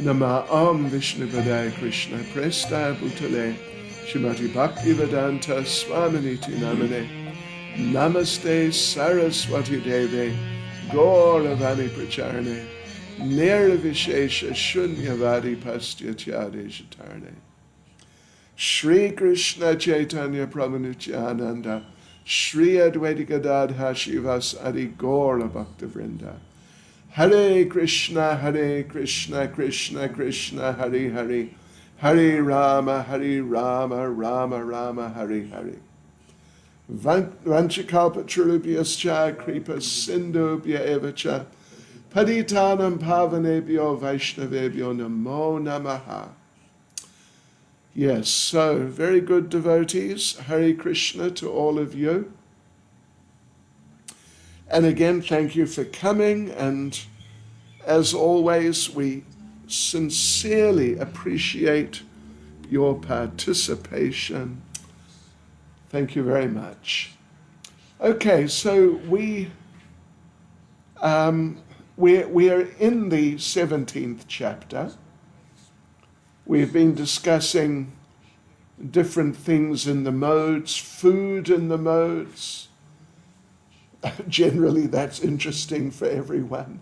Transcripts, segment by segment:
Nama Om Vishnu Padaya Krishna Presta Bhutale Shrimati Bhakti Vedanta Swaminiti Namane Namaste Saraswati Deve Gauravani Pracharane Nirvishesha Shunyavadi Pastyatyade Shatarne Shri Krishna Chaitanya Prabhu Nityananda Shri Advaita Gadadha Shivas Adi Gaura Bhakta Vrinda Hare Krishna, Krishna Krishna, Hare Hare, Hare Rama, Rama Rama, Hare Hare. Vanchakalpatrulubhyascha kripa sindhubhya evacha paditanam pavanebhyo vaishnavebhyo namo namaha. Yes, so very good devotees. Hare Krishna to all of you. And again, thank you for coming. And as always, we sincerely appreciate your participation. Thank you very much. Okay, so we are in the 17th chapter. We've been discussing different things in the modes, food in the modes. Generally, that's interesting for everyone.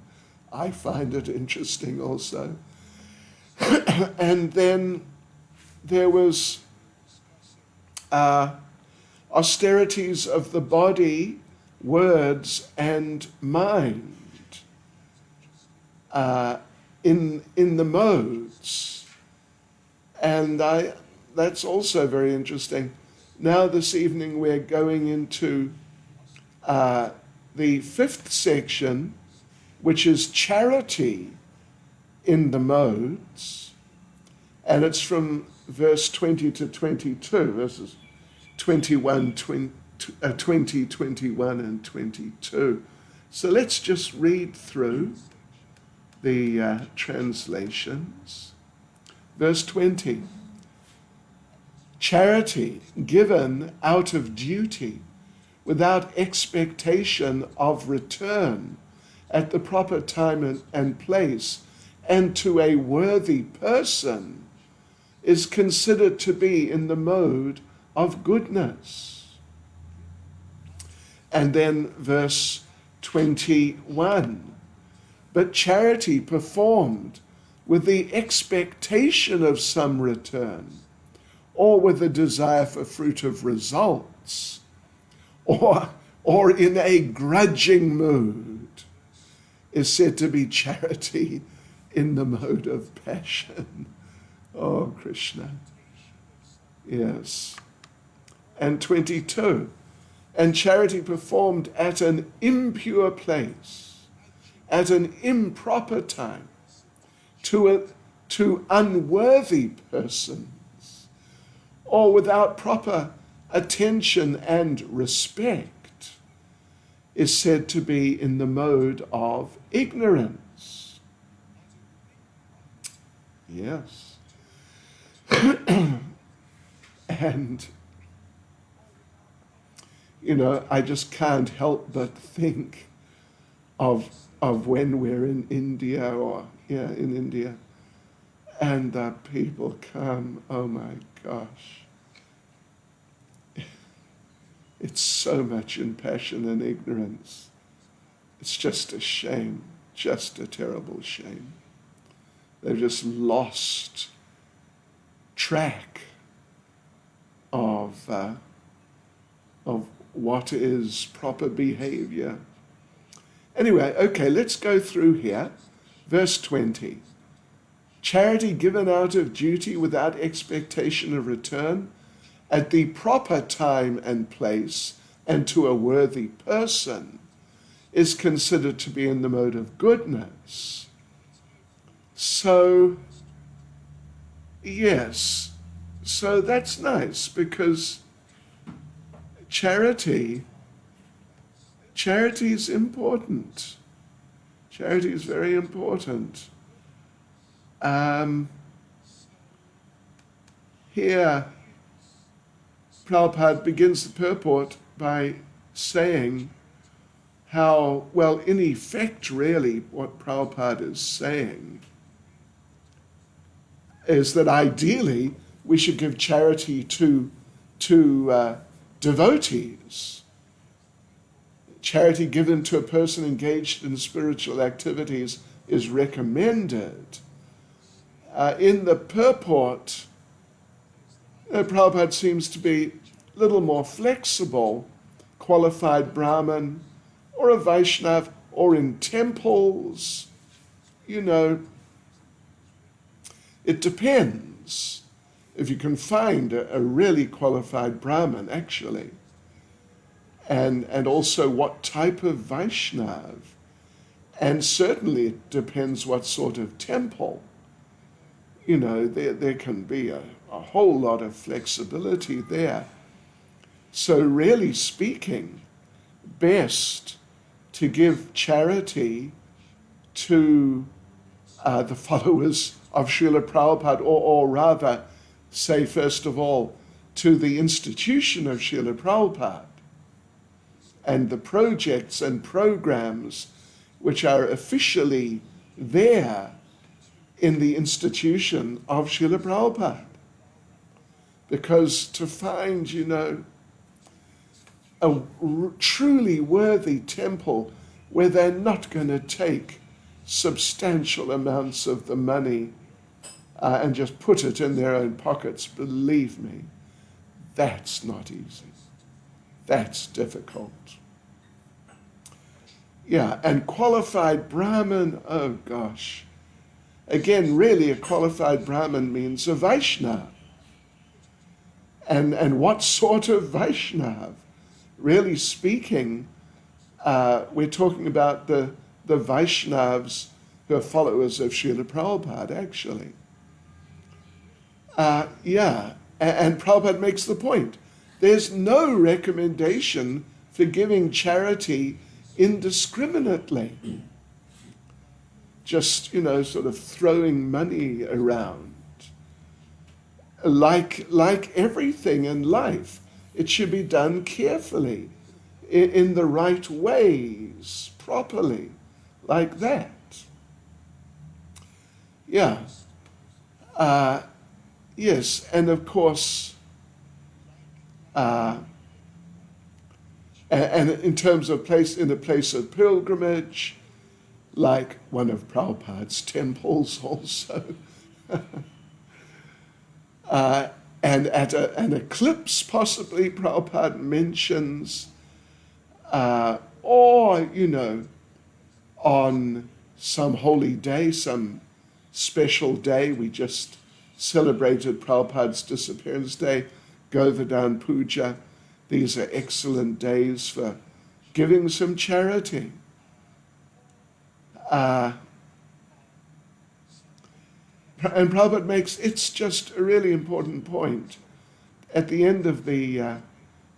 I find it interesting also. And then there was austerities of the body, words, and mind in the modes. And that's also very interesting. Now this evening we're going into the 5th section, which is charity in the modes, and it's from verse 20 to 22, verses 20, 21, and 22. So let's just read through the translations. Verse 20, charity given out of duty, without expectation of return, at the proper time and place, and to a worthy person, is considered to be in the mode of goodness. And then verse 21, but charity performed with the expectation of some return, or with a desire for fruit of results, or in a grudging mood, is said to be charity in the mode of passion. Oh, Krishna. Yes. And 22, and charity performed at an impure place, at an improper time, to unworthy persons, or without proper attention and respect, is said to be in the mode of ignorance. Yes. And, I just can't help but think of when we're in India, in India, and the people come, oh my gosh. It's so much in passion and ignorance. It's just a shame, just a terrible shame. They've just lost track of what is proper behavior. Anyway, okay, let's go through here. Verse 20. Charity given out of duty without expectation of return, at the proper time and place, and to a worthy person, is considered to be in the mode of goodness. So, yes, so that's nice, because charity is important. Charity is very important. Here, Prabhupada begins the purport by saying how, well, in effect, really, what Prabhupada is saying is that ideally we should give charity to devotees. Charity given to a person engaged in spiritual activities is recommended. In the purport, Prabhupada seems to be a little more flexible, qualified Brahmin, or a Vaishnav, or in temples, it depends if you can find a really qualified Brahmin, actually. And also what type of Vaishnav. And certainly it depends what sort of temple. There can be a whole lot of flexibility there. So really speaking, best to give charity to the followers of Srila Prabhupada, or rather, say first of all, to the institution of Srila Prabhupada and the projects and programs which are officially there in the institution of Srila Prabhupada. Because to find, a truly worthy temple where they're not going to take substantial amounts of the money and just put it in their own pockets, believe me, that's not easy. That's difficult. Yeah, and qualified Brahmin, oh gosh. Again, really a qualified Brahmin means a Vaishnava. And what sort of Vaishnava? Really speaking, we're talking about the Vaishnavas who are followers of Srila Prabhupada, actually. And Prabhupada makes the point. There's no recommendation for giving charity indiscriminately. Just, sort of throwing money around. Like everything in life, it should be done carefully, in the right ways, properly, like that. Yeah. Yes, and of course, and in terms of in a place of pilgrimage, like one of Prabhupada's temples also. And at an eclipse, possibly, Prabhupada mentions, or, on some holy day, some special day. We just celebrated Prabhupada's disappearance day, Govardhan Puja. These are excellent days for giving some charity. And Prabhupada makes, it's just a really important point. At the end of the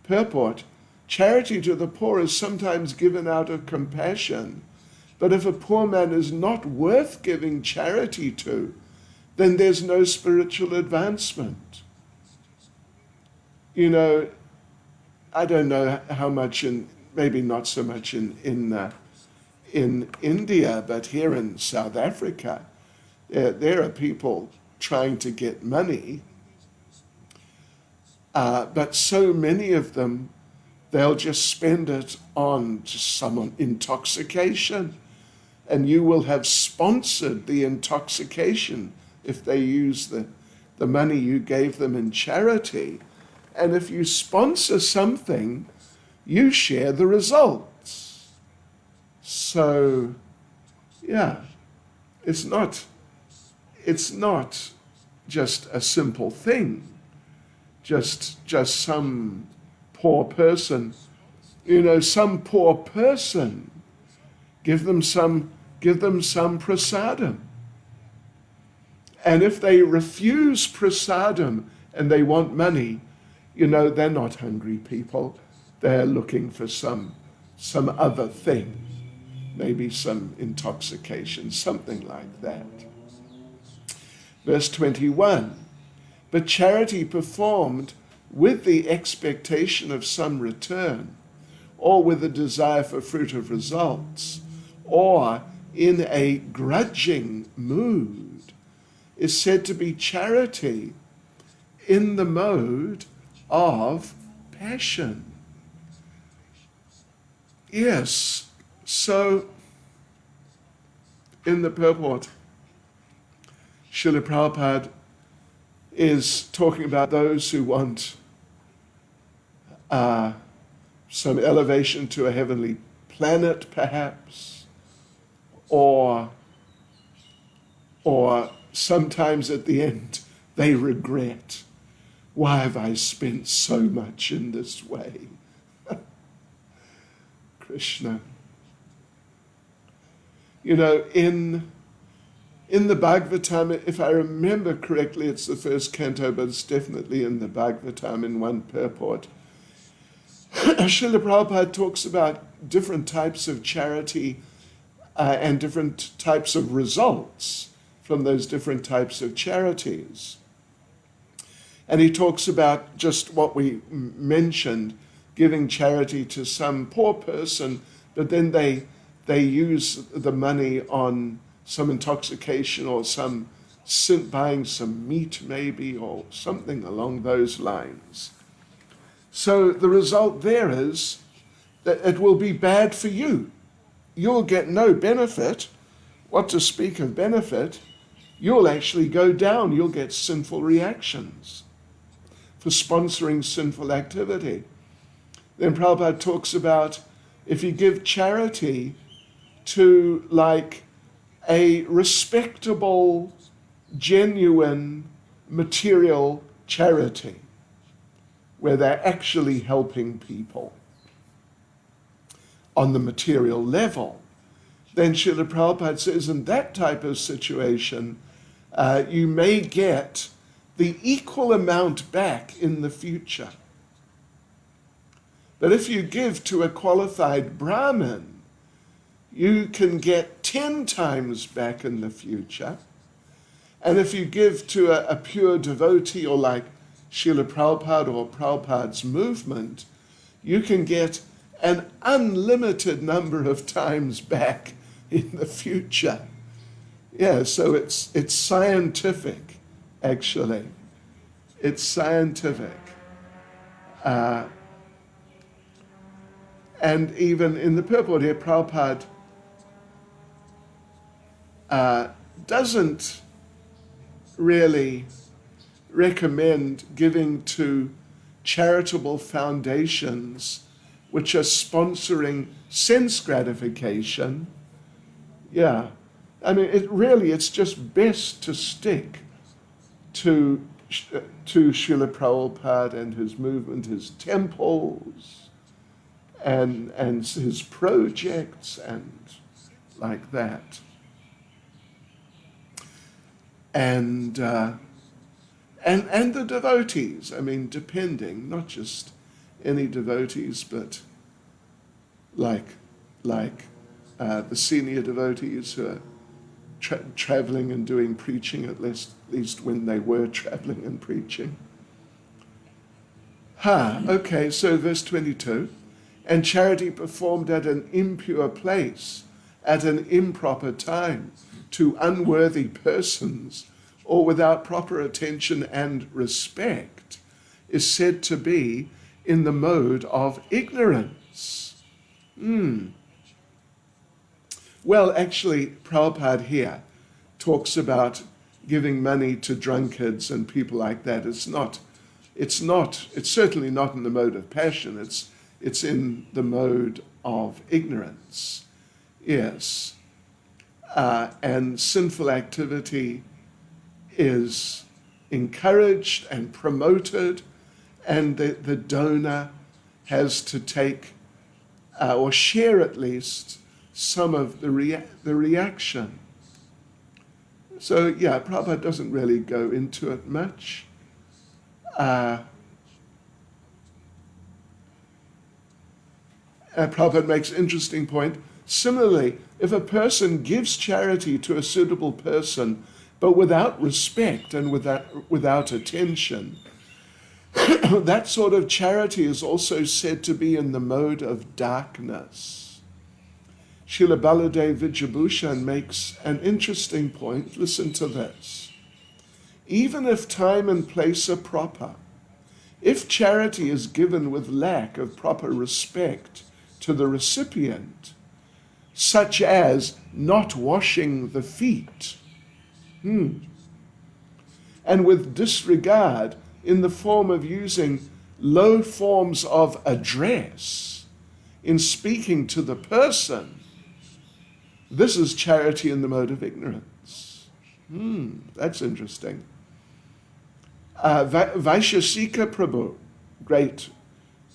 purport, charity to the poor is sometimes given out of compassion. But if a poor man is not worth giving charity to, then there's no spiritual advancement. I don't know how much maybe not so much in India, but here in South Africa, there are people trying to get money, but so many of them, they'll just spend it on just some intoxication, and you will have sponsored the intoxication if they use the money you gave them in charity. And if you sponsor something, you share the results. So, yeah, it's not just a simple thing, just some poor person, some poor person, give them some prasadam. And if they refuse prasadam and they want money, they're not hungry people. They're looking for some other thing, maybe some intoxication, something like that. Verse 21, but charity performed with the expectation of some return, or with a desire for fruit of results, or in a grudging mood, is said to be charity in the mode of passion. Yes, so in the purport, Srila Prabhupada is talking about those who want some elevation to a heavenly planet, perhaps, or sometimes at the end they regret, why have I spent so much in this way? Krishna. You know, in the Bhagavatam, if I remember correctly, it's the first canto, but it's definitely in the Bhagavatam in one purport. Srila Prabhupada talks about different types of charity and different types of results from those different types of charities. And he talks about just what we mentioned, giving charity to some poor person, but then they use the money on some intoxication or buying some meat maybe, or something along those lines. So the result there is that it will be bad for you. You'll get no benefit. What to speak of benefit? You'll actually go down. You'll get sinful reactions for sponsoring sinful activity. Then Prabhupada talks about if you give charity to like a respectable, genuine, material charity, where they're actually helping people on the material level, then Srila Prabhupada says in that type of situation, you may get the equal amount back in the future. But if you give to a qualified Brahmin, you can get 10 times back in the future. And if you give to a pure devotee, or like Srila Prabhupada or Prabhupada's movement, you can get an unlimited number of times back in the future. Yeah, so it's scientific, actually. It's scientific. And even in the purport here, Prabhupada doesn't really recommend giving to charitable foundations which are sponsoring sense gratification. Yeah, I mean, it's just best to stick to Srila Prabhupada and his movement, his temples, and his projects, and like that. And the devotees, I mean, depending, not just any devotees, but like the senior devotees who are traveling and doing preaching, at least when they were traveling and preaching. Okay, so verse 22, and charity performed at an impure place, at an improper time, to unworthy persons, or without proper attention and respect, is said to be in the mode of ignorance. Well, actually, Prabhupada here talks about giving money to drunkards and people like that. It's certainly not in the mode of passion. It's in the mode of ignorance. Yes. And sinful activity is encouraged and promoted, and the donor has to take or share at least some of the reaction. So yeah, Prabhupada doesn't really go into it much. Prabhupada makes an interesting point. Similarly, if a person gives charity to a suitable person, but without respect and without attention, that sort of charity is also said to be in the mode of darkness. Srila Baladev Vijayabhushan makes an interesting point. Listen to this. even if time and place are proper. If charity is given with lack of proper respect to the recipient, such as not washing the feet, and with disregard in the form of using low forms of address in speaking to the person, this is charity in the mode of ignorance. That's interesting. Vaisheshika Prabhu, great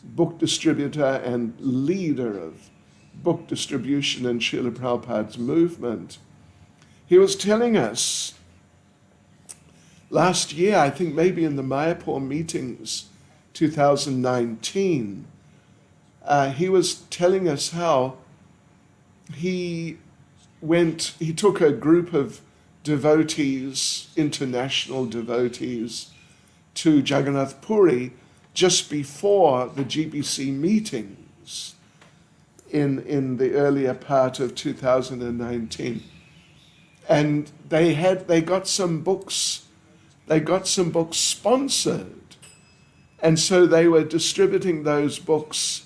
book distributor and leader of book distribution in Srila Prabhupada's movement, he was telling us last year, I think maybe in the Mayapur meetings, 2019, he was telling us how he took a group of devotees, international devotees, to Jagannath Puri just before the GBC meetings in the earlier part of 2019. And they got some books sponsored. And so they were distributing those books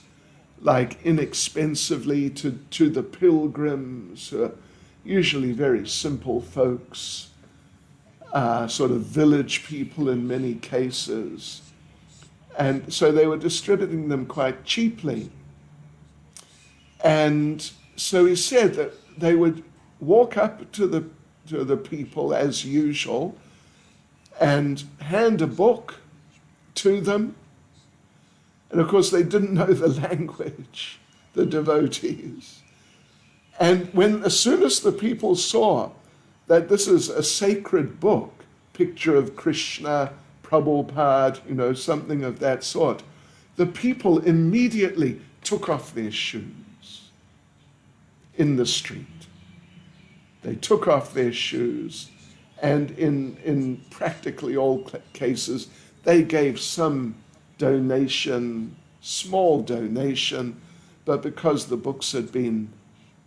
like inexpensively to the pilgrims, who are usually very simple folks, sort of village people in many cases. And so they were distributing them quite cheaply. And so he said that they would walk up to the people as usual and hand a book to them. And of course they didn't know the language, the devotees. And as soon as the people saw that this is a sacred book, picture of Krishna, Prabhupada, something of that sort, the people immediately took off their shoes in the street. They took off their shoes, and in practically all cases, they gave some donation, small donation, but because the books had been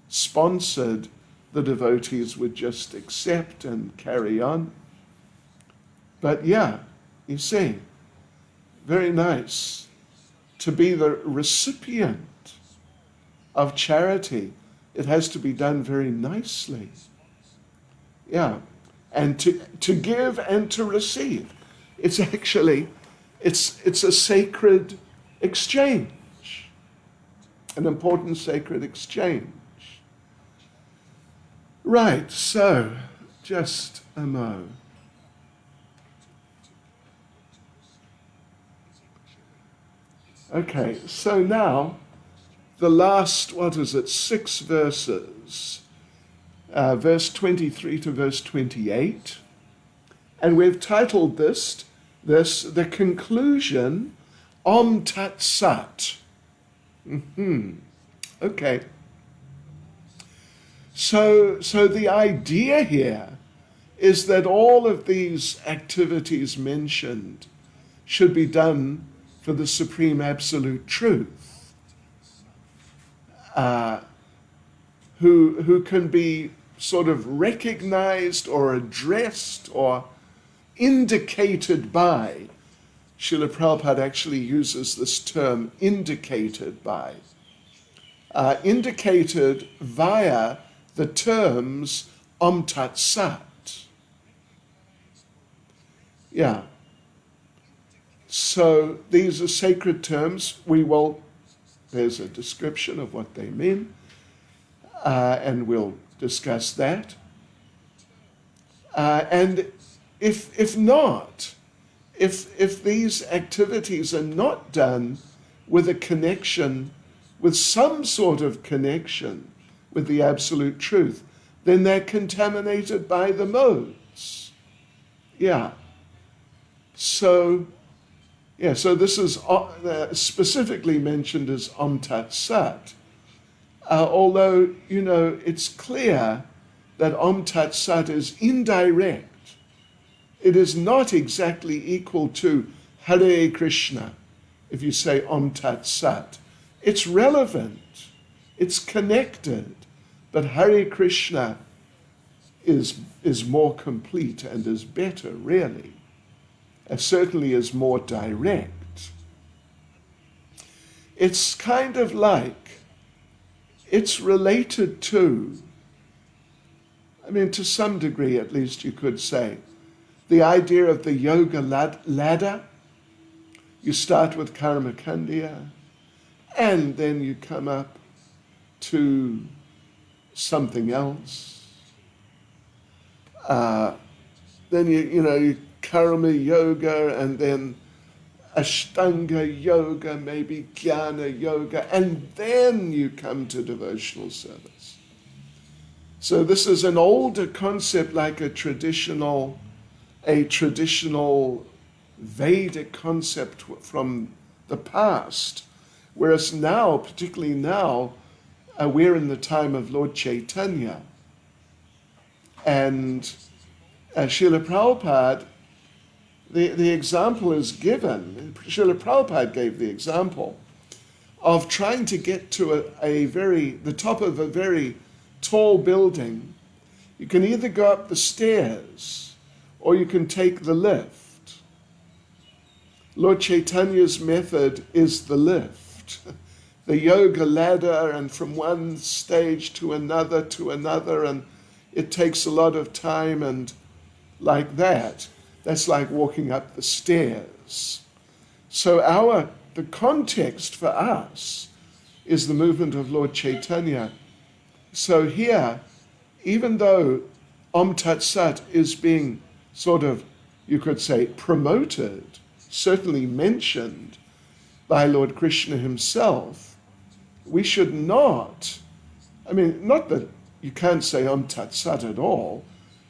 sponsored, the devotees would just accept and carry on. But yeah, you see, very nice to be the recipient of charity. It has to be done very nicely. Yeah, and to give and to receive. It's actually, it's a sacred exchange, an important sacred exchange. Right, so just a mo. Okay, so now the last, 6 verses, verse 23 to verse 28, and we've titled this the conclusion, Om Tat Sat. Okay. So the idea here is that all of these activities mentioned should be done for the Supreme Absolute Truth, who can be sort of recognized or addressed or indicated by. Srila Prabhupada actually uses this term, indicated by. Indicated via the terms Om Tat Sat. Yeah. So these are sacred terms. There's a description of what they mean, and we'll discuss that. And if these activities are not done with a connection, with some sort of connection with the Absolute Truth, then they're contaminated by the modes. Yeah. So this is specifically mentioned as Om Tat Sat. Although, it's clear that Om Tat Sat is indirect. It is not exactly equal to Hare Krishna, if you say Om Tat Sat. It's relevant. It's connected. But Hare Krishna is more complete and is better, really. certainly is more direct. It's kind of like, it's related to, to some degree at least you could say, the idea of the yoga ladder. You start with karma kandya, and then you come up to something else. Then you karma yoga, and then ashtanga yoga, maybe jnana yoga, and then you come to devotional service. So this is an older concept, like a traditional Vedic concept from the past, whereas now, particularly now, we're in the time of Lord Caitanya, and Srila Prabhupada, the example is given, Srila Prabhupada gave the example of trying to get to the top of a very tall building. You can either go up the stairs or you can take the lift. Lord Chaitanya's method is the lift, the yoga ladder, and from one stage to another, and it takes a lot of time, and like that. That's like walking up the stairs. So the context for us is the movement of Lord Chaitanya. So here, even though Om Tat Sat is being sort of, you could say, promoted, certainly mentioned by Lord Krishna himself, we should not, not that you can't say Om Tat Sat at all,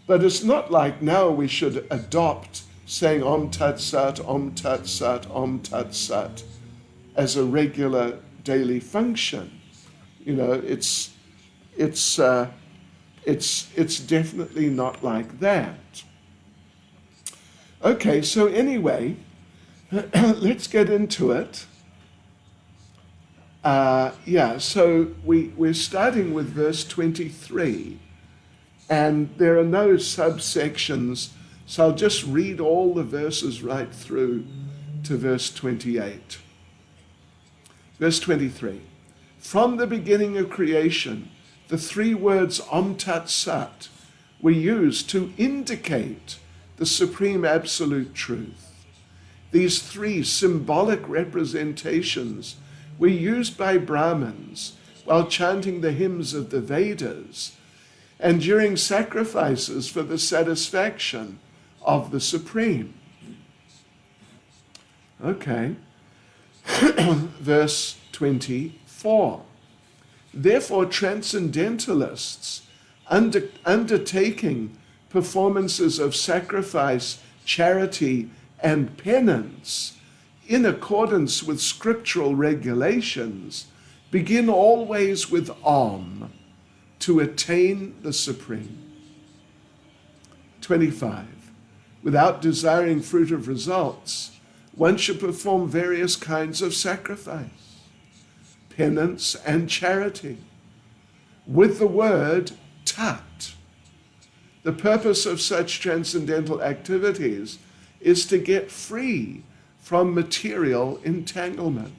but it's not like now we should adopt saying Om Tat Sat, Om Tat Sat, Om Tat Sat as a regular daily function. It's definitely not like that. Okay, so anyway, let's get into it. So we're starting with verse 23, and there are no subsections, so I'll just read all the verses right through to verse 28. Verse 23, from the beginning of creation, the three words Om Tat Sat were used to indicate the supreme absolute truth. These three symbolic representations were used by Brahmins while chanting the hymns of the Vedas and during sacrifices for the satisfaction of the Supreme. Okay. Verse 24. Therefore, transcendentalists undertaking performances of sacrifice, charity, and penance in accordance with scriptural regulations begin always with Om to attain the Supreme. 25. Without desiring fruit of results, one should perform various kinds of sacrifice, penance, and charity with the word Tat. The purpose of such transcendental activities is to get free from material entanglement.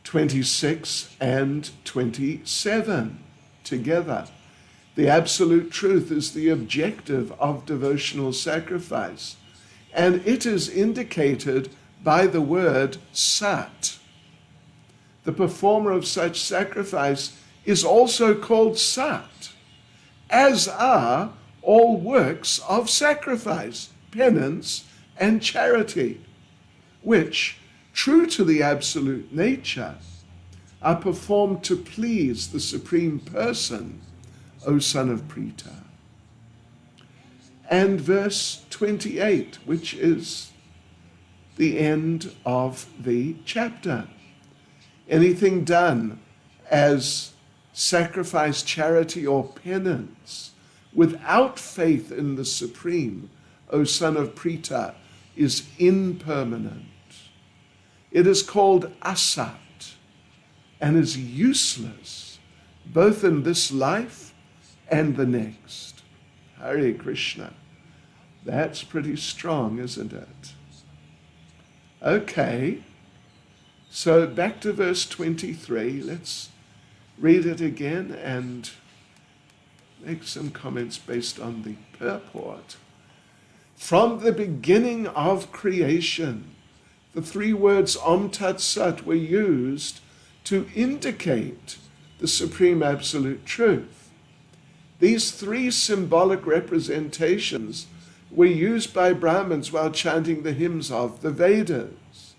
26 and 27 together. The absolute truth is the objective of devotional sacrifice, and it is indicated by the word Sat. The performer of such sacrifice is also called Sat, as are all works of sacrifice, penance, and charity, which, true to the absolute nature, are performed to please the Supreme Person, O son of Prita. And verse 28, which is the end of the chapter. Anything done as sacrifice, charity, or penance without faith in the Supreme, O son of Prita, is impermanent. It is called asat and is useless both in this life and the next. Hare Krishna. That's pretty strong, isn't it? Okay, so back to verse 23. Let's read it again and make some comments based on the purport. From the beginning of creation, the three words Om Tat Sat were used to indicate the Supreme Absolute Truth. These three symbolic representations were used by Brahmins while chanting the hymns of the Vedas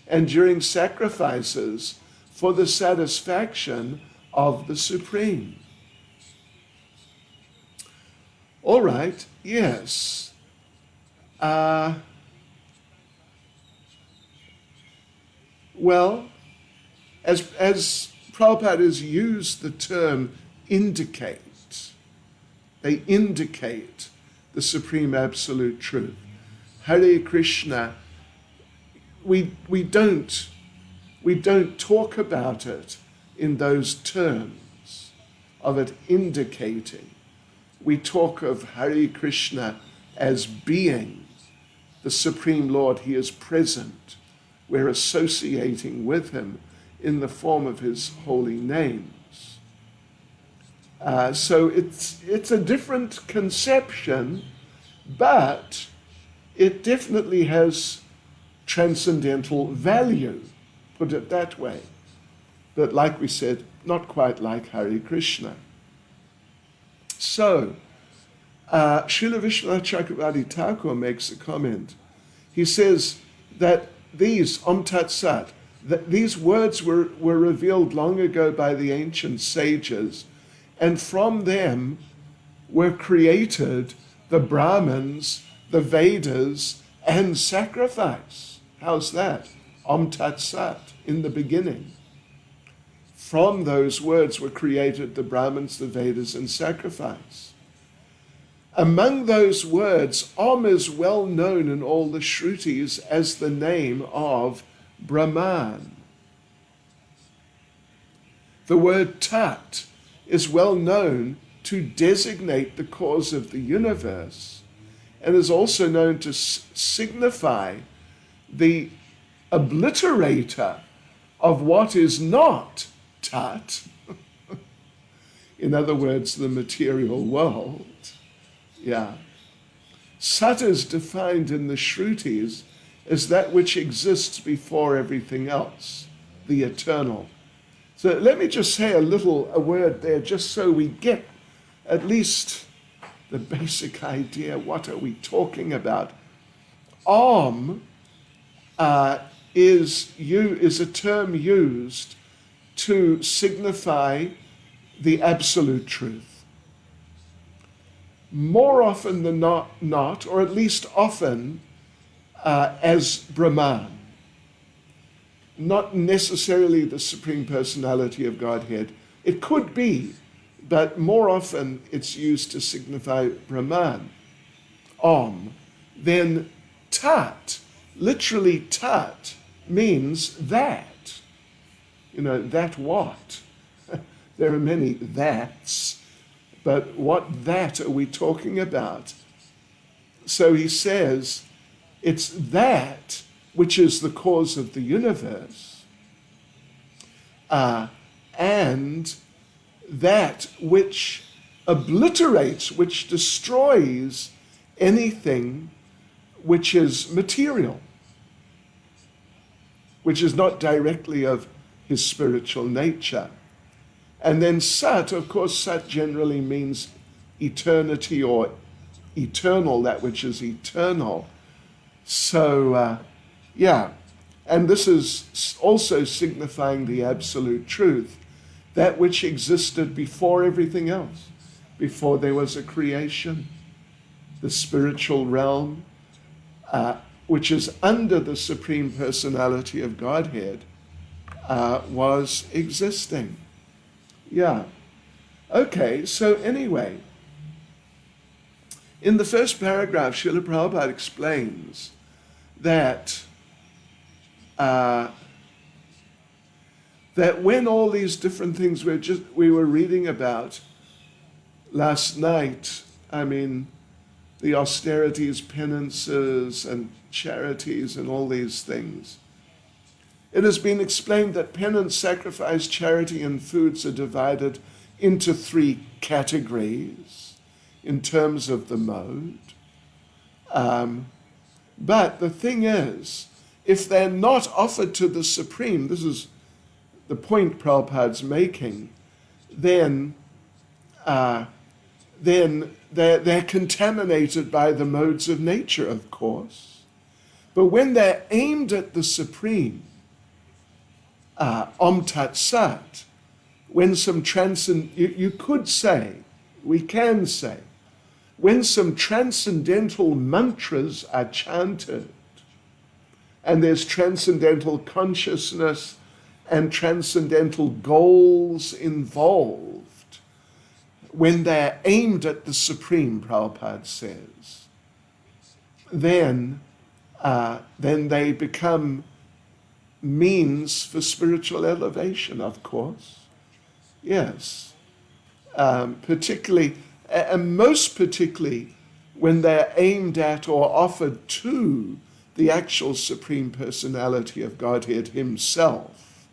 and during sacrifices for the satisfaction of the Supreme. All right, yes. Well, as Prabhupada has used the term indicate, they indicate the Supreme Absolute Truth. Hare Krishna, we don't talk about it in those terms of it indicating. We talk of Hare Krishna as being the Supreme Lord. He is present. We're associating with him in the form of his holy names. So it's a different conception, but it definitely has transcendental value, put it that way. But like we said, not quite like Hare Krishna. So, Srila Vishwanath Chakravarti Thakur makes a comment. He says that these, Om Tat Sat, that these words were revealed long ago by the ancient sages, and from them were created the Brahmins, the Vedas, and sacrifice. How's that? Om Tat Sat, in the beginning. From those words were created the Brahmins, the Vedas, and sacrifice. Among those words, Om is well known in all the Shrutis as the name of Brahman. The word Tat is well known to designate the cause of the universe and is also known to signify the obliterator of what is not Tat. In other words, the material world. Yeah. Sat is defined in the Shrutis as that which exists before everything else, the eternal. So let me just say a word there, just so we get at least the basic idea. What are we talking about? Om is a term used to signify the absolute truth. More often than not, or at least often, as Brahman. Not necessarily the Supreme Personality of Godhead. It could be, but more often it's used to signify Brahman, Om. Then Tat, literally Tat, means that. That what? There are many that's, but what that are we talking about? So he says, it's that which is the cause of the universe, and that which obliterates, which destroys anything which is material, which is not directly of his spiritual nature. And then Sat, of course, Sat generally means eternity or eternal, that which is eternal. So, and this is also signifying the absolute truth, that which existed before everything else, before there was a creation. The spiritual realm, which is under the Supreme Personality of Godhead, was existing. Yeah. Okay, so anyway, in the first paragraph, Srila Prabhupada explains that that when all these different things we were reading about last night, the austerities, penances, and charities, and all these things. It has been explained that penance, sacrifice, charity, and foods are divided into 3 categories in terms of the mode. But the thing is, if they're not offered to the Supreme, this is the point Prabhupada's making, then they're contaminated by the modes of nature, of course. But when they're aimed at the Supreme, Om Tat Sat, when some you could say, we can say, when some transcendental mantras are chanted, and there's transcendental consciousness and transcendental goals involved, when they're aimed at the Supreme, Prabhupada says, then they become means for spiritual elevation, of course. Yes. Particularly, and most particularly, when they're aimed at or offered to the actual Supreme Personality of Godhead Himself.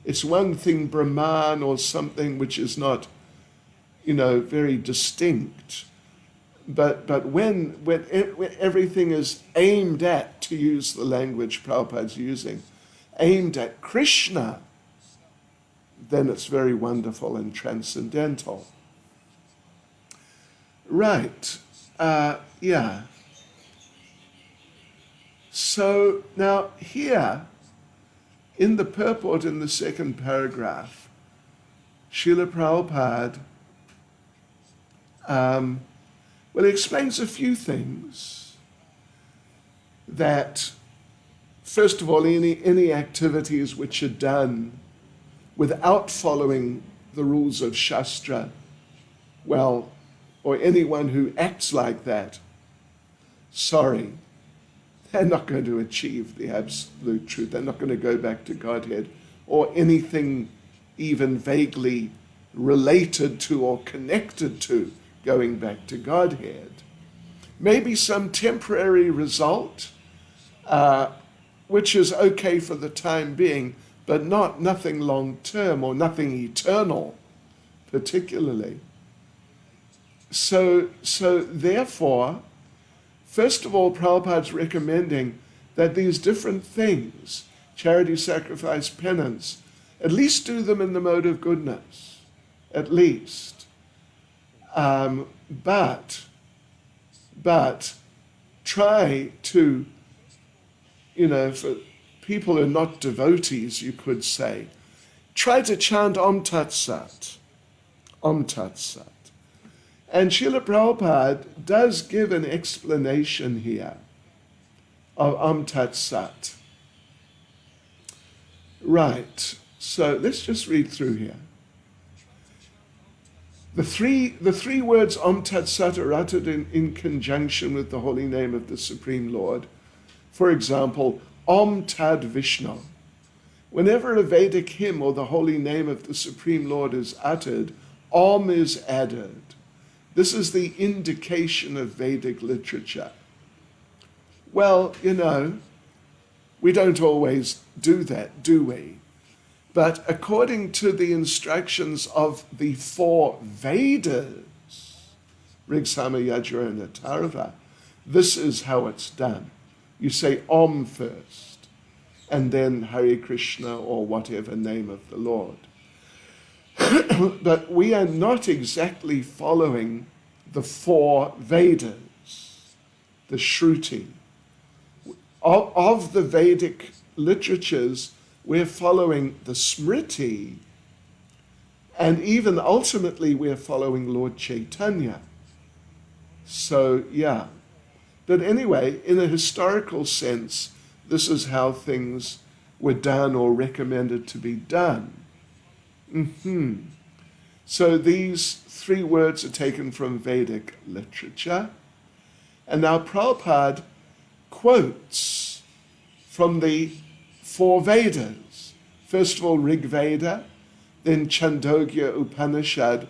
It's one thing, Brahman or something which is not, very distinct. But when everything is aimed at, to use the language Prabhupada's using, aimed at Krishna, then it's very wonderful and transcendental. Right. Yeah. So now here, in the purport in the second paragraph, Srila Prabhupada, he explains a few things. That, first of all, any activities which are done without following the rules of Shastra, or anyone who acts like that, they're not going to achieve the absolute truth. They're not going to go back to Godhead or anything even vaguely related to or connected to going back to Godhead. Maybe some temporary result, which is okay for the time being, but nothing long-term or nothing eternal, particularly. So therefore, first of all, Prabhupada's recommending that these different things, charity, sacrifice, penance, at least do them in the mode of goodness, at least. But try to, for people who are not devotees, you could say, try to chant Om Tat Sat, Om Tat Sat. And Srila Prabhupada does give an explanation here of Om Tat Sat. Right, so let's just read through here. The three words Om Tat Sat are uttered in conjunction with the holy name of the Supreme Lord. For example, Om Tad Vishnu. Whenever a Vedic hymn or the holy name of the Supreme Lord is uttered, Om is added. This is the indication of Vedic literature. Well, we don't always do that, do we? But according to the instructions of the 4 Vedas, Rig, Sama, Yajur, and Atharva, this is how it's done. You say Om first, and then Hare Krishna or whatever name of the Lord. But we are not exactly following the 4 Vedas, the Shruti. Of the Vedic literatures, we're following the Smriti, and even ultimately we're following Lord Caitanya. So, yeah. But anyway, in a historical sense, this is how things were done or recommended to be done. So these 3 words are taken from Vedic literature. And now Prabhupada quotes from the 4 Vedas. First of all, Rig Veda, then Chandogya Upanishad,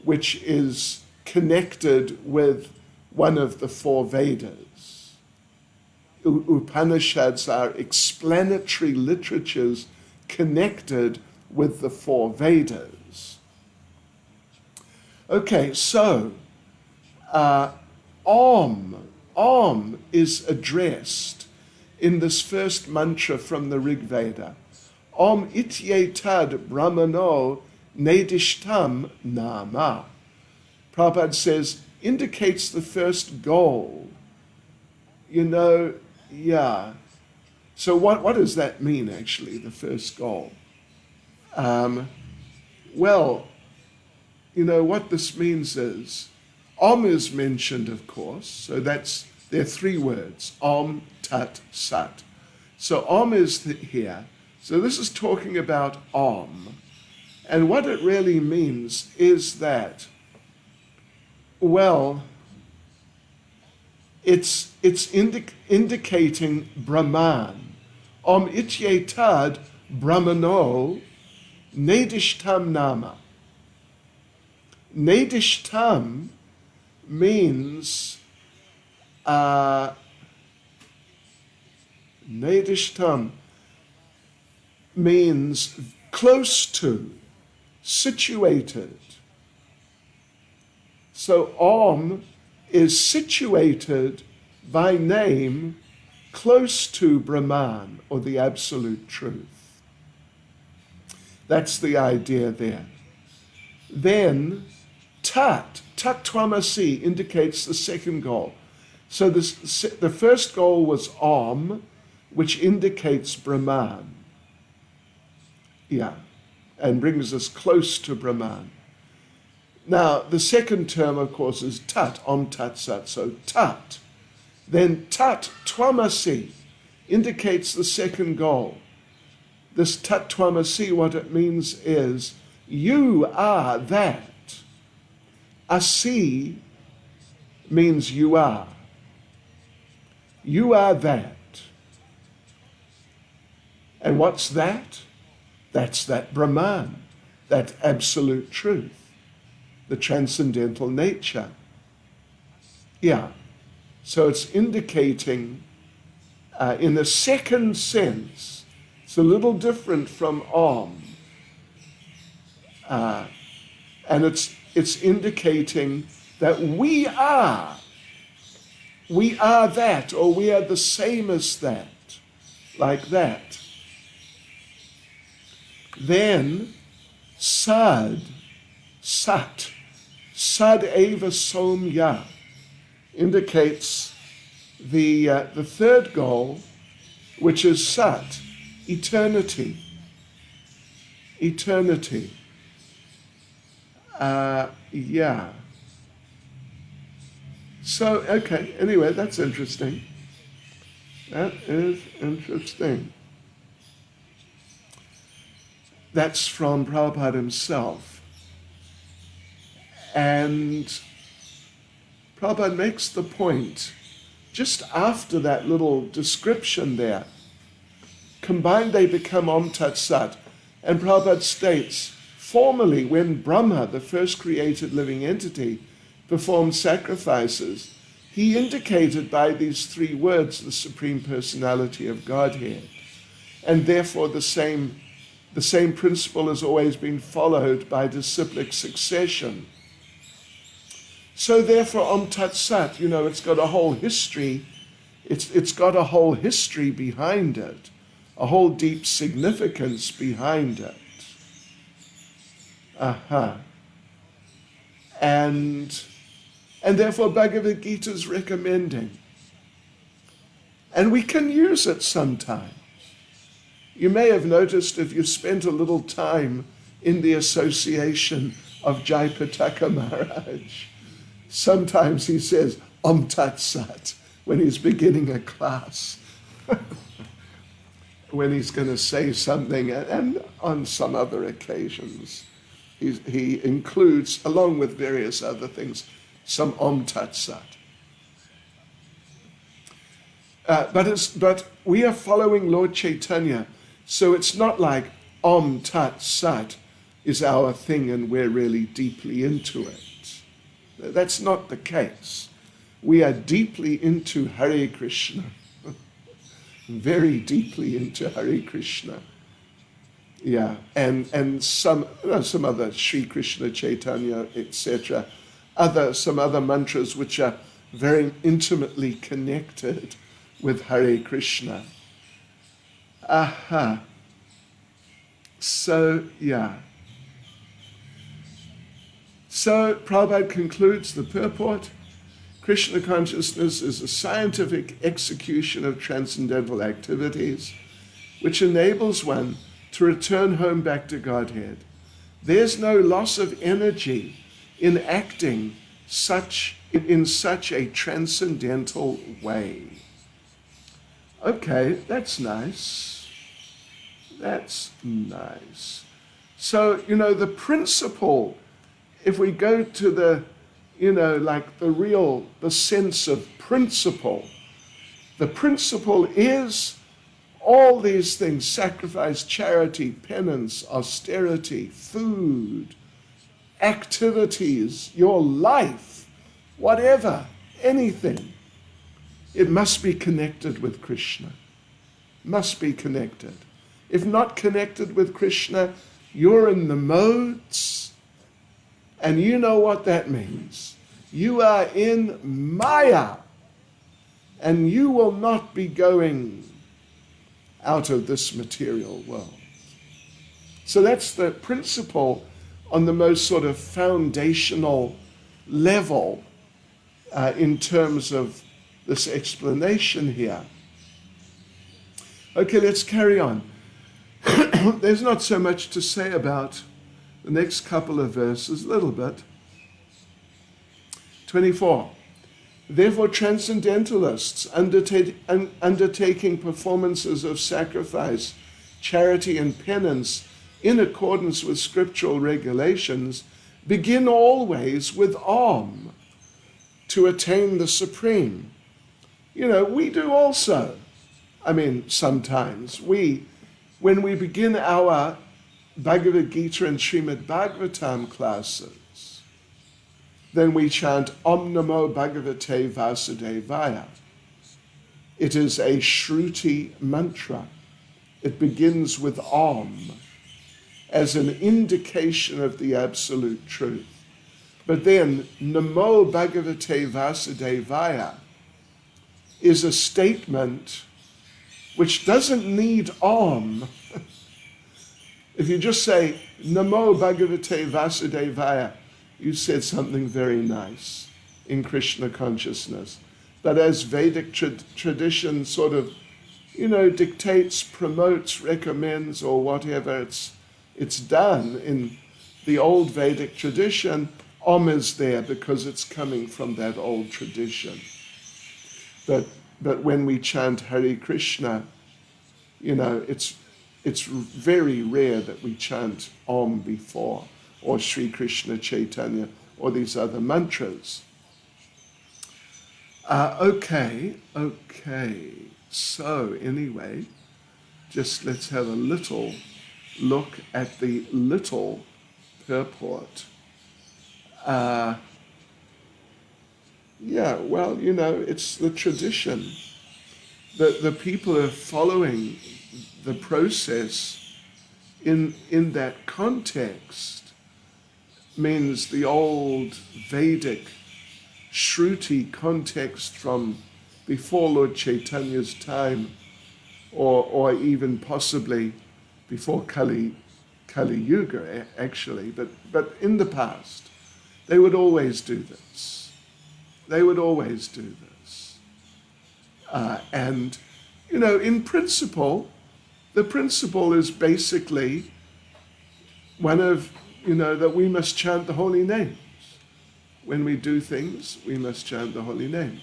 which is connected with one of the four Vedas. Upanishads are explanatory literatures connected with the four Vedas. Okay, so Om is addressed in this first mantra from the Rig Veda. Om ityetad brahmano nedishtam nama. Prabhupada says, indicates the first goal. So what does that mean, actually, the first goal? What this means is, Om is mentioned, of course, so there are three words, Om, Tat, Sat. So Om is here. So this is talking about Om. And what it really means is that, it's indicating Brahman. Om ityetad brahmano nedishtam nama. Nedishtam means close to, situated. So Om is situated by name close to Brahman, or the absolute truth. That's the idea there. Then Tat Twamasi indicates the second goal. So the first goal was Om, which indicates Brahman. And brings us close to Brahman. Now, the second term, of course, is Tat, Om Tat Sat. So Tat. Then Tat Twamasi indicates the second goal. This Tat Twamasi, what it means is, you are that. Asi means you are. You are that. And what's that? That's that Brahman, that absolute truth, the transcendental nature. So it's indicating, in a second sense, it's a little different from Om. And it's indicating that we are that, or we are the same as that, like that. Then Sat Eva Somya indicates the third goal, which is Sat, eternity. Eternity. So, okay, anyway, that's interesting. That is interesting. That's from Prabhupada himself. And Prabhupada makes the point, just after that little description there, combined they become Om Tat Sat. And Prabhupada states, formerly when Brahma, the first created living entity, performed sacrifices, he indicated by these three words the Supreme Personality of Godhead. And therefore the same principle has always been followed by disciplic succession. So therefore Om Tat Sat, it's got a whole history. It's got a whole history behind it, a whole deep significance behind it. And therefore Bhagavad Gita is recommending. And we can use it sometimes. You may have noticed if you spent a little time in the association of Jayapataka Maharaj, sometimes he says Om Tat Sat when he's beginning a class, when he's going to say something, and on some other occasions. He includes, along with various other things, some Om Tat Sat. But we are following Lord Caitanya, so it's not like Om Tat Sat is our thing and we're really deeply into it. That's not the case. we are deeply into Hare Krishna. Very deeply into Hare Krishna. Yeah, and some other Sri Krishna Caitanya, etc. Some other mantras which are very intimately connected with Hare Krishna. Aha. So, yeah. So, Prabhupada concludes the purport. Krishna consciousness is a scientific execution of transcendental activities which enables one to return home back to Godhead. There's no loss of energy in acting in such a transcendental way. Okay, that's nice. That's nice. So, the principle, if we go to the sense of principle, the principle is all these things: sacrifice, charity, penance, austerity, food, activities, your life, whatever, anything. It must be connected with Krishna. Must be connected. If not connected with Krishna, you're in the modes, and you know what that means. You are in Maya, and you will not be going out of this material world. So that's the principle on the most sort of foundational level in terms of this explanation here. Okay, let's carry on. There's not so much to say about the next couple of verses, a little bit. 24. Therefore, transcendentalists undertaking performances of sacrifice, charity, and penance in accordance with scriptural regulations begin always with Om to attain the supreme. We do also. Sometimes when we begin our Bhagavad Gita and Srimad Bhagavatam classes, then we chant Om Namo Bhagavate Vasudevaya. It is a Shruti mantra. It begins with Om as an indication of the absolute truth. But then Namo Bhagavate Vasudevaya is a statement which doesn't need Om. If you just say Namo Bhagavate Vasudevaya, you said something very nice in Krishna consciousness. But as Vedic tradition sort of, dictates, promotes, recommends, or whatever it's done in the old Vedic tradition, Om is there because it's coming from that old tradition. But when we chant Hare Krishna, it's very rare that we chant Om before, or Sri Krishna Caitanya, or these other mantras. Okay. So anyway, just let's have a little look at the little purport. It's the tradition that the people are following the process in that context means the old Vedic Shruti context from before Lord Chaitanya's time, or even possibly before Kali Yuga, actually, but in the past, they would always do this. And in principle, the principle is basically one of, that we must chant the holy names. When we do things, we must chant the holy names.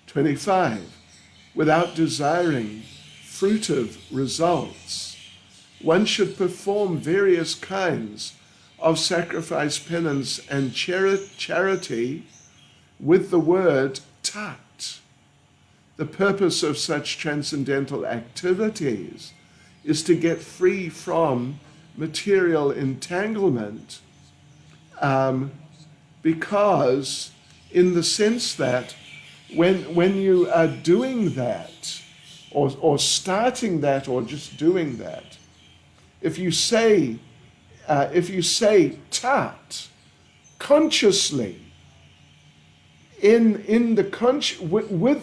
25, without desiring fruitive results, one should perform various kinds of sacrifice, penance, and charity with the word tat. The purpose of such transcendental activities is to get free from material entanglement, because in the sense that when you are doing that, or starting that, or just doing that, if you say tat consciously, with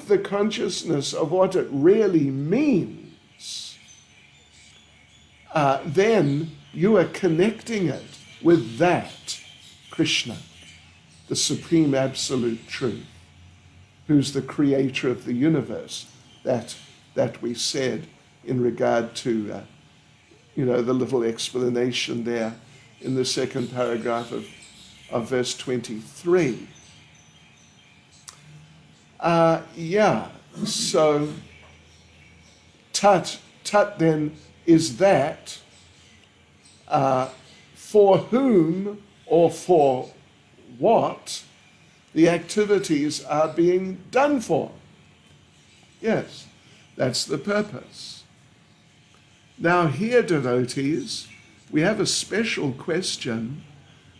the consciousness of what it really means, then you are connecting it with that Krishna, the Supreme Absolute Truth, who's the creator of the universe, that we said in regard to, the little explanation there in the second paragraph of verse 23. So tat then is that for whom or for what the activities are being done for. Yes, that's the purpose. Now here, devotees, we have a special question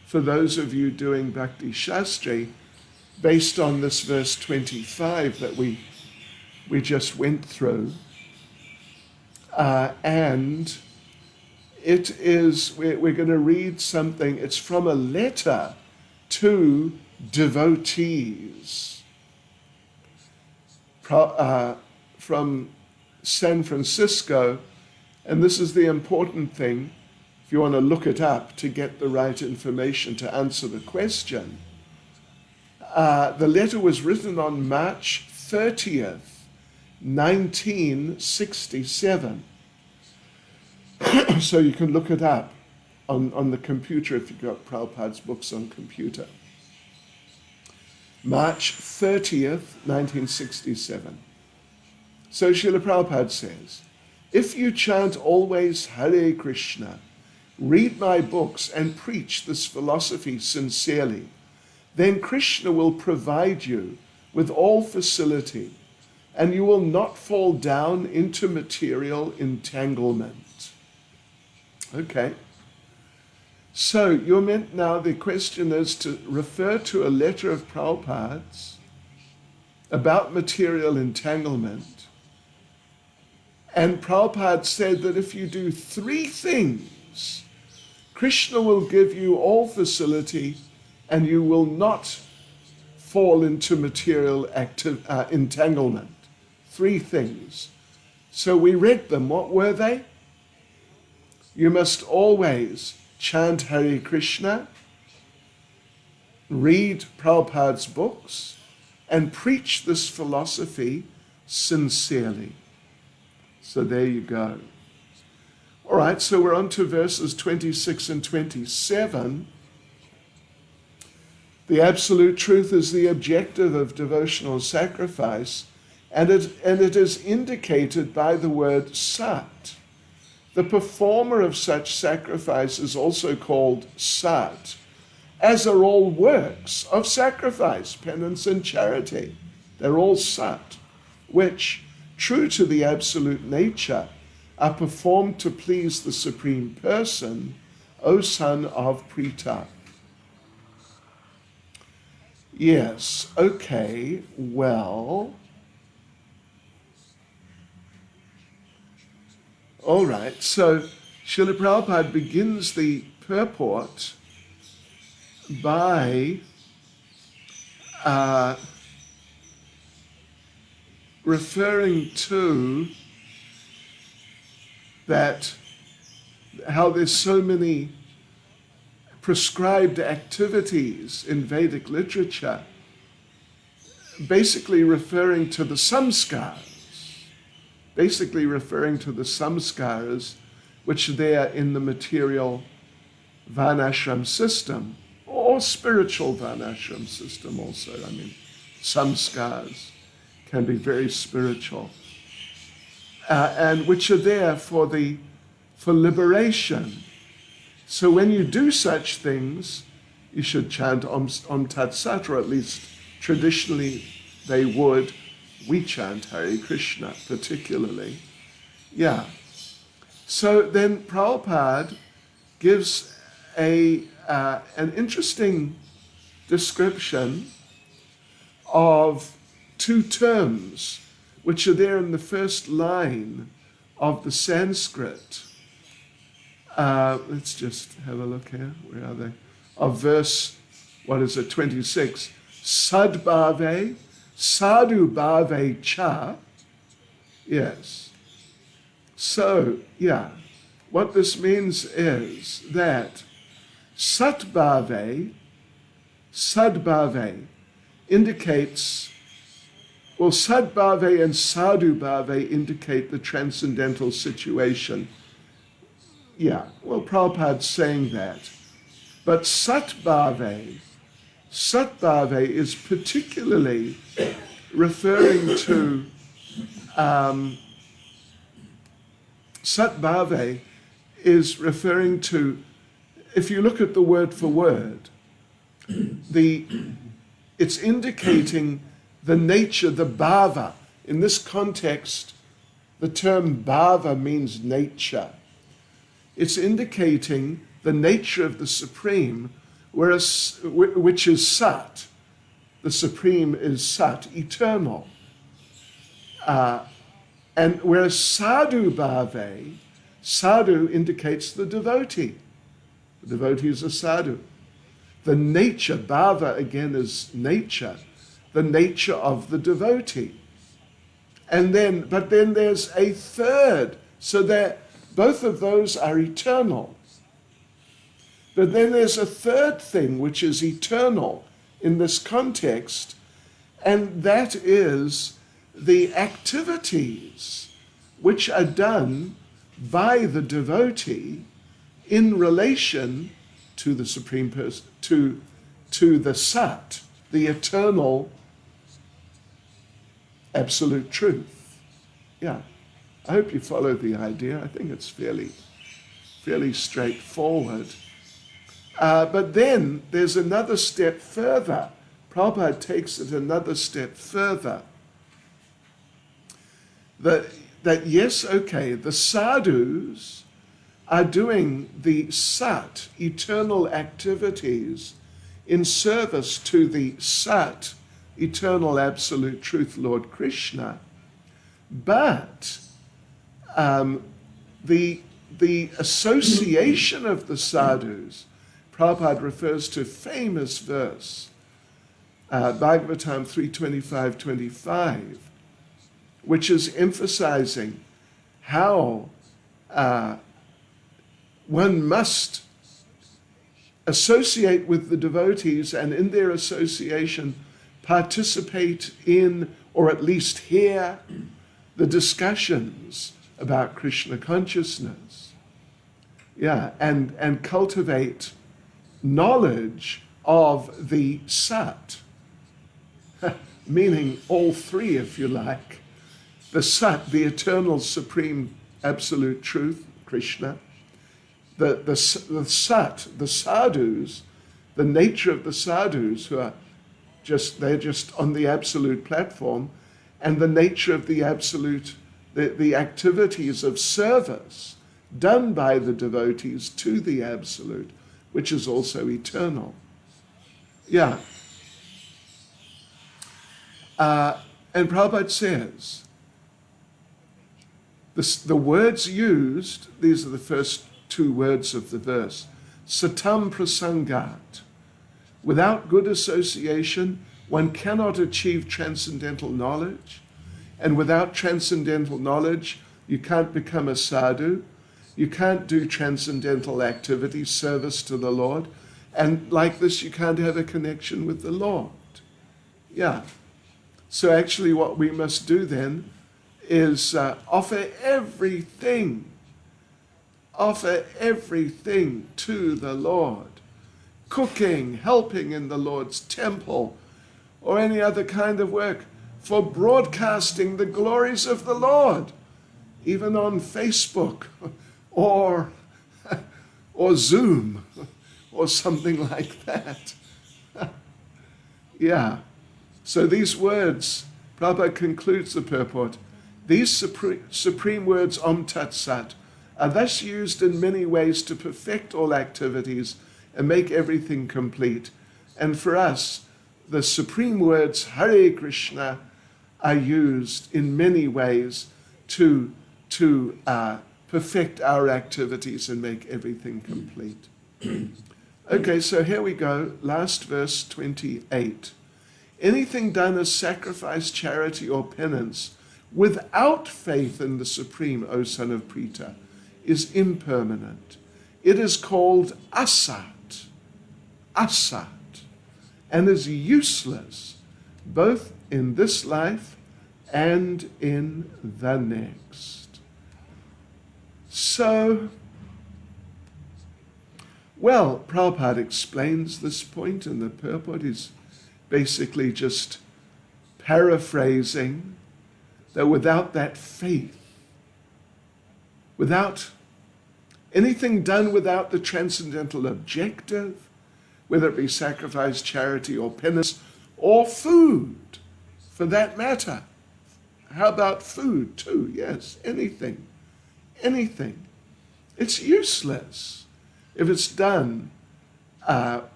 for those of you doing Bhakti Shastri based on this verse 25 that we just went through. And it is, we're going to read something, it's from a letter to devotees from San Francisco, and this is the important thing, if you want to look it up to get the right information to answer the question. The letter was written on March 30th, 1967. So you can look it up on the computer if you've got Prabhupada's books on computer. March 30th, 1967. So Srila Prabhupada says, if you chant always Hare Krishna, read my books and preach this philosophy sincerely, then Krishna will provide you with all facility and you will not fall down into material entanglement. Okay. So you're meant now, the question is to refer to a letter of Prabhupada's about material entanglement. And Prabhupada said that if you do three things, Krishna will give you all facility and you will not fall into material entanglement. Three things. So we read them. What were they? You must always chant Hare Krishna, read Prabhupada's books, and preach this philosophy sincerely. So there you go. All right, so we're on to verses 26 and 27. The absolute truth is the objective of devotional sacrifice, and it is indicated by the word sat. The performer of such sacrifice is also called sat, as are all works of sacrifice, penance and charity. They're all sat, which, true to the absolute nature, are performed to please the Supreme Person, O son of Pritha. Yes, okay, well, all right, so Srila Prabhupada begins the purport by referring to that how there's so many prescribed activities in Vedic literature, basically referring to the samskaras, which are there in the material varnashram system, or spiritual varnashram system also. I mean, samskaras can be very spiritual, and which are there for liberation. So when you do such things, you should chant Om Tat Sat, or at least traditionally they would. We chant Hare Krishna particularly. Yeah. So then Prabhupada gives an interesting description of two terms which are there in the first line of the Sanskrit. Let's just have a look here. Where are they? Of verse, 26? Sadbhave, sadhubhave cha. Yes. So, yeah, what this means is that sadbhave indicates, well, sadbhave and sadhubhave indicate the transcendental situation. Yeah, well, Prabhupada's saying that. But satbhave is particularly referring to, satbhave is referring to, if you look at the word for word, it's indicating the nature, the bhava. In this context, the term bhava means nature. It's indicating the nature of the Supreme, which is Sat. The Supreme is Sat, eternal. And whereas Sadhu Bhave, Sadhu indicates the devotee. The devotee is a sadhu. The nature, Bhava again is nature, the nature of the devotee. But then there's a third, so that both of those are eternal. But then there's a third thing which is eternal in this context, and that is the activities which are done by the devotee in relation to the Supreme Person, to the Sat, the eternal absolute truth. Yeah, I hope you follow the idea. I think it's fairly straightforward. But then there's another step further. Prabhupada takes it another step further. That yes, okay, the sadhus are doing the Sat, eternal activities, in service to the Sat, eternal absolute truth, Lord Krishna. But the association of the sadhus, Prabhupada refers to famous verse, Bhagavatam 3:25-25, which is emphasizing how one must associate with the devotees and in their association participate in, or at least hear, the discussions about Krishna consciousness. Yeah, and cultivate knowledge of the Sat, meaning all three, if you like. The Sat, the eternal supreme absolute truth, Krishna. The Sat, the sadhus, the nature of the sadhus who are they're just on the absolute platform, and the nature of the absolute, the activities of service done by the devotees to the absolute, which is also eternal. Yeah. And Prabhupada says, the words used, these are the first two words of the verse, satam prasangat. Without good association, one cannot achieve transcendental knowledge. And without transcendental knowledge, you can't become a sadhu. You can't do transcendental activity, service to the Lord. And like this, you can't have a connection with the Lord. Yeah. So actually what we must do then is offer everything to the Lord. Cooking, helping in the Lord's temple, or any other kind of work for broadcasting the glories of the Lord, even on Facebook or Zoom or something like that. Yeah. So these words, Prabhupada concludes the purport, these supreme words, Om Tat Sat, are thus used in many ways to perfect all activities and make everything complete. And for us, the supreme words Hare Krishna are used in many ways to perfect our activities and make everything complete. Okay, so here we go. Last verse 28. Anything done as sacrifice, charity, or penance without faith in the Supreme, O son of Prita, is impermanent. It is called asat, and is useless both in this life and in the next. So, well, Prabhupada explains this point in the purport. He's basically just paraphrasing that without that faith, without anything done without the transcendental objective, whether it be sacrifice, charity, or penance, or food, for that matter. How about food too? Yes, anything. It's useless if it's done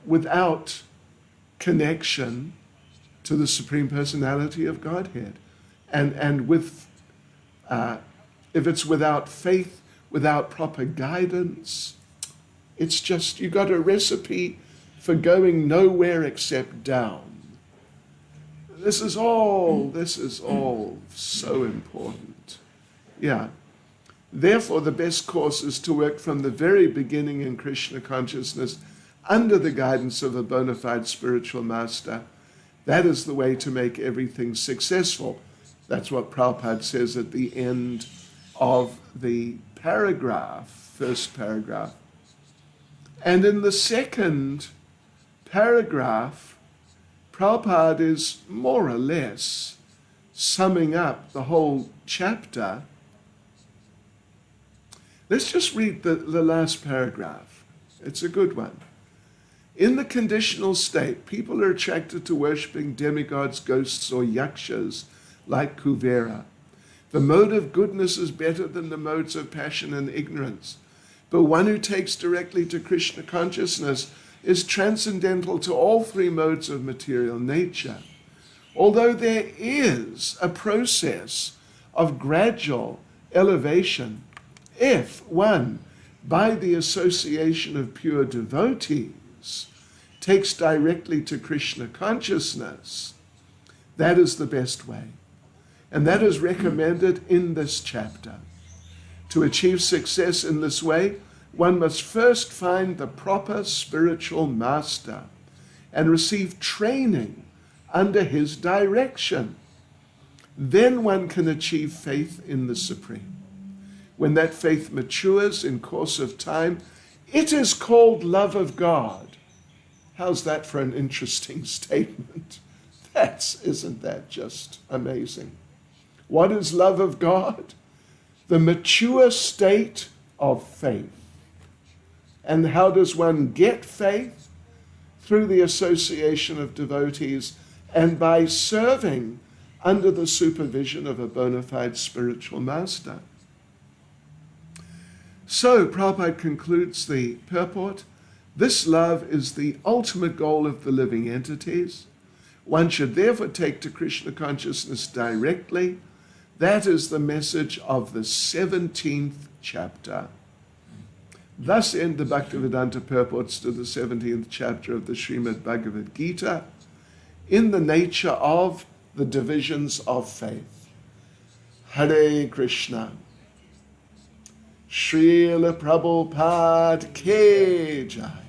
without connection to the Supreme Personality of Godhead. And with if it's without faith, without proper guidance, it's just, you got a recipe for going nowhere except down. This is all so important. Yeah. Therefore, the best course is to work from the very beginning in Krishna consciousness under the guidance of a bona fide spiritual master. That is the way to make everything successful. That's what Prabhupada says at the end of the paragraph, first paragraph. And in the second paragraph, Prabhupada is more or less summing up the whole chapter. Let's just read the last paragraph. It's a good one. In the conditional state, people are attracted to worshipping demigods, ghosts, or yakshas like Kuvera. The mode of goodness is better than the modes of passion and ignorance. But one who takes directly to Krishna consciousness is transcendental to all three modes of material nature. Although there is a process of gradual elevation, if one, by the association of pure devotees, takes directly to Krishna consciousness, that is the best way. And that is recommended in this chapter. To achieve success in this way, one must first find the proper spiritual master and receive training under his direction. Then one can achieve faith in the Supreme. When that faith matures in course of time, it is called love of God. How's that for an interesting statement? Isn't that just amazing? What is love of God? The mature state of faith. And how does one get faith? Through the association of devotees and by serving under the supervision of a bona fide spiritual master. So, Prabhupada concludes the purport. This love is the ultimate goal of the living entities. One should therefore take to Krishna consciousness directly. That is the message of the 17th chapter. Thus end the Bhaktivedanta purports to the 17th chapter of the Srimad Bhagavad Gita in the nature of the divisions of faith. Hare Krishna. Srila Prabhupada Ki Jai.